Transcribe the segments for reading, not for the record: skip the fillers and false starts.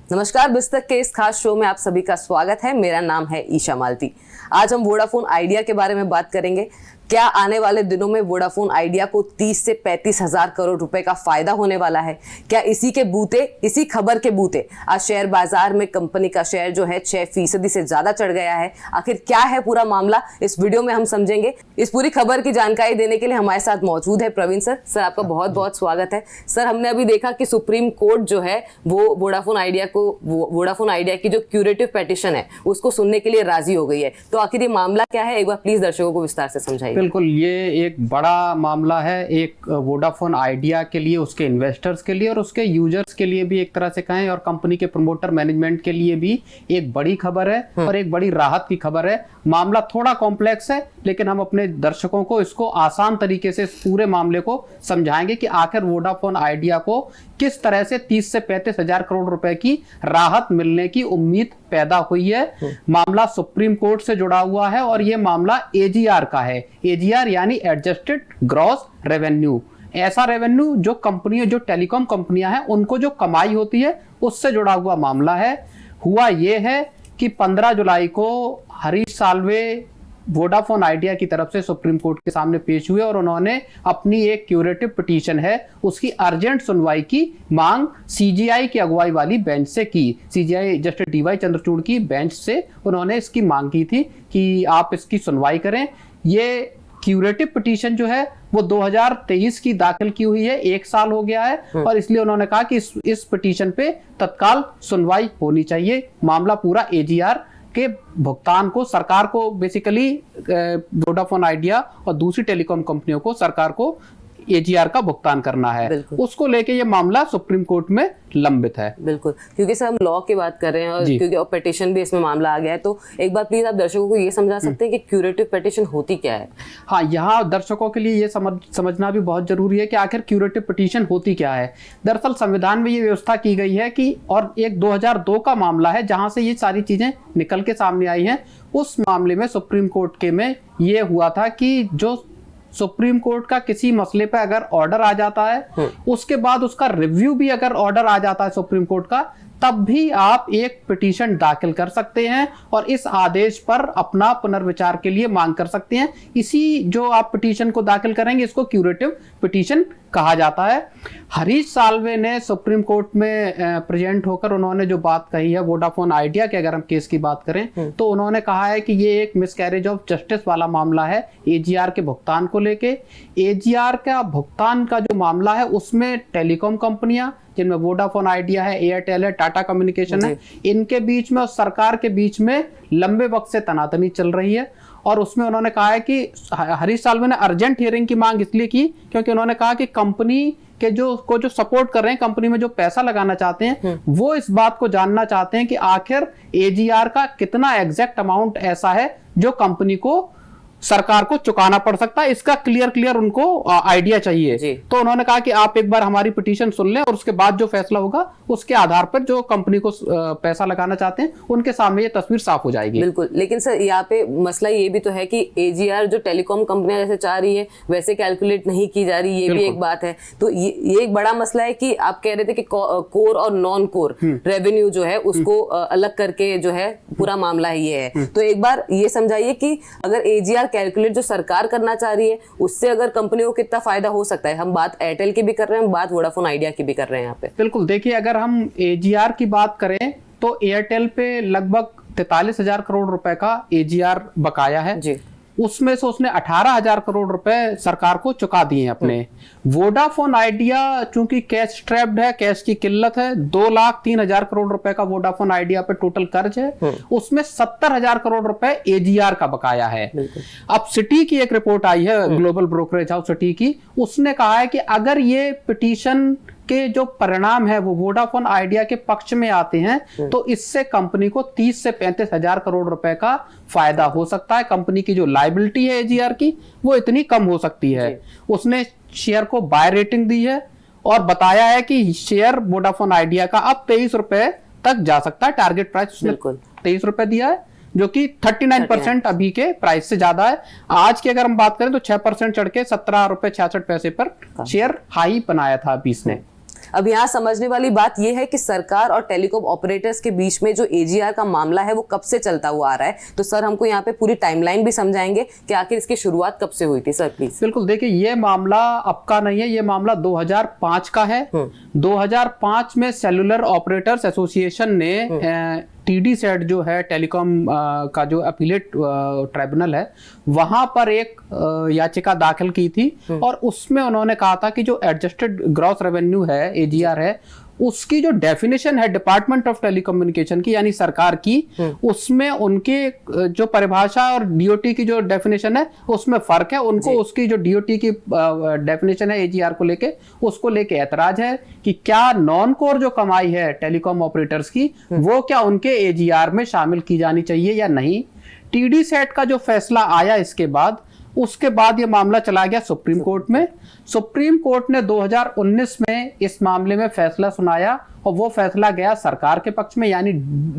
नमस्कार, बिस्तक के इस खास शो में आप सभी का स्वागत है। मेरा नाम है ईशा मालती। आज हम वोडाफोन आइडिया के बारे में बात करेंगे। क्या आने वाले दिनों में वोडाफोन आइडिया को 30 से 35 हजार करोड़ रुपए का फायदा होने वाला है? क्या इसी खबर के बूते आज शेयर बाजार में कंपनी का शेयर जो है 6% से ज्यादा चढ़ गया है? आखिर क्या है पूरा मामला, इस वीडियो में हम समझेंगे। इस पूरी खबर की जानकारी देने के लिए हमारे साथ मौजूद है प्रवीण सर। सर, आपका बहुत बहुत स्वागत है। सर, हमने अभी देखा कि सुप्रीम कोर्ट जो है वो वोडाफोन आइडिया की जो क्यूरेटिव पेटिशन है उसको सुनने के लिए राजी हो गई है। तो आखिर ये मामला क्या है, एक बार प्लीज दर्शकों को विस्तार से समझाइए। बिल्कुल, ये एक बड़ा मामला है, एक वोडाफोन आइडिया के लिए, उसके इन्वेस्टर्स के लिए और उसके यूजर्स के लिए भी एक तरह से कहें, और कंपनी के प्रमोटर मैनेजमेंट के लिए भी एक बड़ी खबर है और एक बड़ी राहत की खबर है। मामला थोड़ा कॉम्प्लेक्स है, लेकिन हम अपने दर्शकों को इसको आसान तरीके से इस पूरे मामले को समझाएंगे कि आखिर वोडाफोन आइडिया को किस तरह से 30 से 35 हजार करोड़ रुपए की राहत मिलने की उम्मीद पैदा हुई है। मामला सुप्रीम कोर्ट से जुड़ा हुआ है और यह मामला एजीआर का है। एजीआर यानी एडजस्टेड ग्रॉस रेवेन्यू, ऐसा रेवेन्यू जो जो टेलीकॉम कंपनियां हैं उनको जो कमाई होती है उससे जुड़ा हुआ मामला है। हुआ यह है कि 15 जुलाई को हरीश साल्वे वोडाफोन आइडिया की तरफ से सुप्रीम कोर्ट के सामने पेश हुए और उन्होंने अपनी एक क्यूरेटिव पिटीशन है उसकी अर्जेंट सुनवाई की मांग सीजीआई की अगुवाई वाली बेंच से की। सीजीआई जस्टिस डीवाई चंद्रचूड़ की बेंच से उन्होंने इसकी मांग की थी कि आप इसकी सुनवाई करें। ये क्यूरेटिव पिटीशन जो है वो 2023 की दाखिल की हुई है, 1 साल हो गया है और इसलिए उन्होंने कहा कि इस पिटीशन पे तत्काल सुनवाई होनी चाहिए। मामला पूरा एजीआर के भुगतान को सरकार को, बेसिकली वोडाफोन आइडिया और दूसरी टेलीकॉम कंपनियों को सरकार को एजीआर का भुगतान करना है, उसको लेके ये मामला सुप्रीम कोर्ट में लंबित है। बिल्कुल, क्योंकि सर हम लॉ की बात कर रहे हैं और क्योंकि पिटीशन भी इसमें मामला आ गया है, तो एक बार प्लीज आप दर्शकों को ये समझा सकते हैं कि क्यूरेटिव पिटीशन होती क्या है? हाँ, यहाँ दर्शकों के लिए ये समझना भी बहुत जरूरी है कि आखिर क्यूरेटिव पिटीशन होती क्या है। दरअसल संविधान में ये व्यवस्था की गई है कि, और एक 2002 का मामला है जहां से ये सारी चीजें निकल के सामने आई हैं। उस मामले में सुप्रीम कोर्ट के में ये हुआ था कि जो सुप्रीम कोर्ट का किसी मसले पर अगर ऑर्डर आ जाता है, उसके बाद उसका रिव्यू भी अगर ऑर्डर आ जाता है सुप्रीम कोर्ट का, तब भी आप एक पिटीशन दाखिल कर सकते हैं और इस आदेश पर अपना पुनर्विचार के लिए मांग कर सकते हैं। इसी जो आप पिटीशन को दाखिल करेंगे इसको क्यूरेटिव पिटीशन कहा जाता है। हरीश साल्वे ने सुप्रीम कोर्ट में प्रेजेंट होकर उन्होंने जो बात कही है वोडाफोन आइडिया के, अगर हम केस की बात करें तो उन्होंने कहा है कि ये एक मिसकैरेज ऑफ जस्टिस वाला मामला है एजीआर के भुगतान को लेके। एजीआर का भुगतान का जो मामला है उसमें टेलीकॉम कंपनियां, जिनमें वोडाफोन आइडिया है, एयरटेल है, टाटा कम्युनिकेशन है, इनके बीच में और सरकार के बीच में लंबे वक्त से तनातनी चल रही है। और उसमें उन्होंने कहा है कि हरीश साल्वे ने अर्जेंट हियरिंग की मांग इसलिए की क्योंकि उन्होंने कहा कि कंपनी के जो सपोर्ट कर रहे हैं, कंपनी में जो पैसा लगाना चाहते हैं, वो इस बात को जानना चाहते हैं कि आखिर एजीआर का कितना एग्जैक्ट अमाउंट ऐसा है जो कंपनी को सरकार को चुकाना पड़ सकता है। इसका क्लियर उनको आइडिया चाहिए। तो उन्होंने कहा कि आप एक बार हमारी पिटीशन सुन लें और उसके बाद जो फैसला होगा उसके आधार पर जो कंपनी को पैसा लगाना चाहते हैं उनके सामने ये तस्वीर साफ हो जाएगी। बिल्कुल, लेकिन सर यहाँ पे मसला ये भी तो है कि एजीआर जो टेलीकॉम कंपनियां जैसे चाह रही है वैसे कैलकुलेट नहीं की जा रही, ये भी एक बात है। तो ये एक बड़ा मसला है कि आप कह रहे थे कि कोर और नॉन कोर रेवेन्यू जो है उसको अलग करके जो है पूरा मामला ये है। तो एक बार ये समझाइए कि अगर एजीआर कैलकुलेट जो सरकार करना चाह रही है उससे अगर कंपनियों को कितना फायदा हो सकता है। हम बात एयरटेल की भी कर रहे हैं, हम बात वोडाफोन आइडिया की भी कर रहे हैं यहाँ पे। बिल्कुल, देखिए अगर हम एजीआर की बात करें तो एयरटेल पे लगभग 43 हजार करोड़ रुपए का एजीआर बकाया है जी। उसमें से उसने 18,000 करोड़ रुपए सरकार को चुका दिए अपने। वोडाफोन आइडिया चूंकि कैश स्ट्रैप्ड है, कैश की किल्लत है, 2,03,000 करोड़ रुपए का वोडाफोन आइडिया पे टोटल कर्ज है, उसमें 70,000 करोड़ रुपए एजीआर का बकाया है। अब सिटी की एक रिपोर्ट आई है, ग्लोबल ब्रोकरेज हाउस सिटी की, उसने कहा है कि अगर ये पिटीशन के जो परिणाम है वो वोडाफोन आइडिया के पक्ष में आते हैं तो इससे कंपनी को 30 से 35 हजार करोड़ रुपए का फायदा हो सकता है। कंपनी की जो लायबिलिटी है एजीआर की वो इतनी कम हो सकती है। उसने शेयर को बाय रेटिंग दी है और बताया है कि शेयर वोडाफोन आइडिया का अब 23 रुपए तक जा सकता है। टारगेट प्राइस उसने 23 रुपए दिया है, जो कि 39% अभी के प्राइस से ज्यादा है। आज की अगर हम बात करें तो 6% चढ़ के 17 रुपए 66 पैसे पर शेयर हाई बनाया था अभी इसने। अब यहाँ समझने वाली बात यह है कि सरकार और टेलीकॉम ऑपरेटर्स के बीच में जो एजीआर का मामला है वो कब से चलता हुआ आ रहा है। तो सर हमको यहाँ पे पूरी टाइमलाइन भी समझाएंगे कि आखिर इसकी शुरुआत कब से हुई थी। Sir please. बिल्कुल, देखिए ये मामला अब का नहीं है, ये मामला 2005 का है। 2005 में सेलुलर ऑपरेटर्स एसोसिएशन ने टीडी सेट जो है टेलीकॉम का जो अपीलेट ट्राइब्यूनल है वहां पर एक याचिका दाखिल की थी और उसमें उन्होंने कहा था कि जो एडजस्टेड ग्रॉस रेवेन्यू है, एजीआर है, उसकी जो डेफिनेशन है डिपार्टमेंट ऑफ टेलीकम्युनिकेशन की यानी सरकार की, उसमें उनके जो परिभाषा और डीओटी की जो डेफिनेशन है उसमें फर्क है। उनको उसकी जो डीओटी की डेफिनेशन है एजीआर को लेके, उसको लेके ऐतराज है कि क्या नॉन कोर जो कमाई है टेलीकॉम ऑपरेटर्स की वो क्या उनके एजीआर में शामिल की जानी चाहिए या नहीं। टीडी सेट का जो फैसला आया उसके बाद ये मामला चला गया सुप्रीम कोर्ट में। सुप्रीम कोर्ट ने 2019 में इस मामले में फैसला सुनाया और वो फैसला गया सरकार के पक्ष में यानी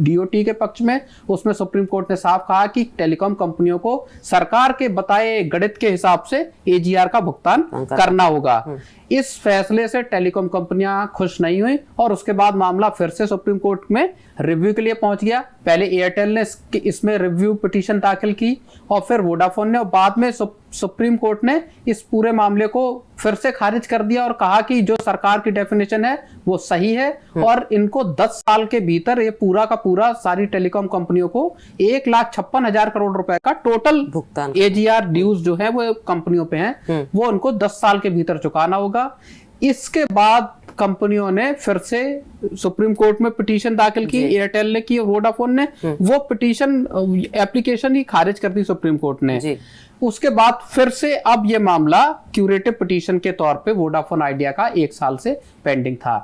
डीओटी के पक्ष में। उसमें सुप्रीम कोर्ट ने साफ कहा कि टेलीकॉम कंपनियों को सरकार के बताए गणित के हिसाब से एजीआर का भुगतान करना होगा। इस फैसले से टेलीकॉम कंपनियां खुश नहीं हुई और उसके बाद मामला फिर से सुप्रीम कोर्ट में रिव्यू के लिए पहुंच गया। पहले एयरटेल ने इसमें रिव्यू पिटीशन दाखिल की और फिर वोडाफोन ने, और बाद में सुप्रीम कोर्ट ने इस पूरे मामले को फिर से खारिज कर दिया और कहा कि जो सरकार की डेफिनेशन है वो सही है और इनको 10 साल के भीतर ये पूरा का पूरा सारी टेलीकॉम कंपनियों को 1,56,000 करोड़ रुपए का टोटल भुगतान एजीआर ड्यूज जो है वो कंपनियों पे हैं वो उनको 10 साल के भीतर चुकाना होगा। इसके बाद कंपनियों ने फिर से सुप्रीम कोर्ट में पिटीशन दाखिल की, एयरटेल ने की, वोडाफोन ने, वो पिटीशन एप्लीकेशन ही खारिज कर दी सुप्रीम कोर्ट ने। उसके बाद फिर से अब ये मामला क्यूरेटिव पिटीशन के तौर पे वोडाफोन आइडिया का 1 साल से पेंडिंग था।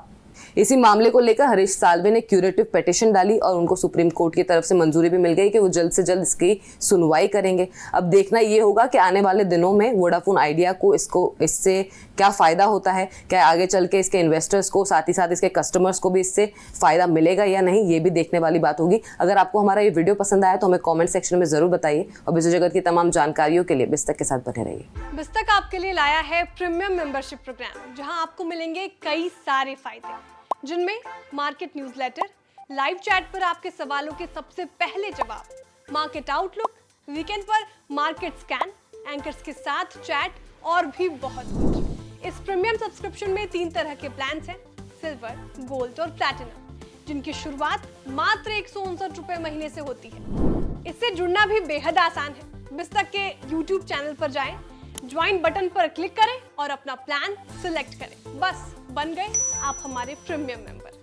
इसी मामले को लेकर हरीश साल्वे ने क्यूरेटिव पिटीशन डाली और उनको सुप्रीम कोर्ट की तरफ से मंजूरी भी मिल गई कि वो जल्द से जल्द इसकी सुनवाई करेंगे। अब देखना ये होगा कि आने वाले दिनों में वोडाफोन आइडिया को इससे क्या फायदा होता है, क्या आगे चल के इसके इन्वेस्टर्स को साथ ही साथ इसके कस्टमर्स को भी इससे फायदा मिलेगा या नहीं, ये भी देखने वाली बात होगी। अगर आपको हमारा ये वीडियो पसंद आया तो हमें कॉमेंट सेक्शन में जरूर बताइए और बिजली जगत की तमाम जानकारियों के लिए बिस्तक के साथ बने रहिए। बिस्तक आपके लिए लाया है प्रीमियम मेंबरशिप प्रोग्राम, जहां आपको मिलेंगे कई सारे फायदे, जिनमें मार्केट न्यूज़लेटर, लाइव चैट पर आपके सवालों के सबसे पहले जवाब, मार्केट आउटलुक, वीकेंड पर मार्केट स्कैन, एंकर्स के साथ चैट और भी बहुत कुछ। इस प्रीमियम सब्सक्रिप्शन में 3 तरह के प्लान्स हैं, सिल्वर, गोल्ड और प्लैटिनम, जिनकी शुरुआत मात्र 159 रुपए महीने से होती है। इससे जुड़ना भी बेहद आसान है। बिस्तक के YouTube चैनल पर जाएं, ज्वाइन बटन पर क्लिक करें और अपना प्लान सिलेक्ट करें। बस बन गए आप हमारे प्रीमियम मेंबर।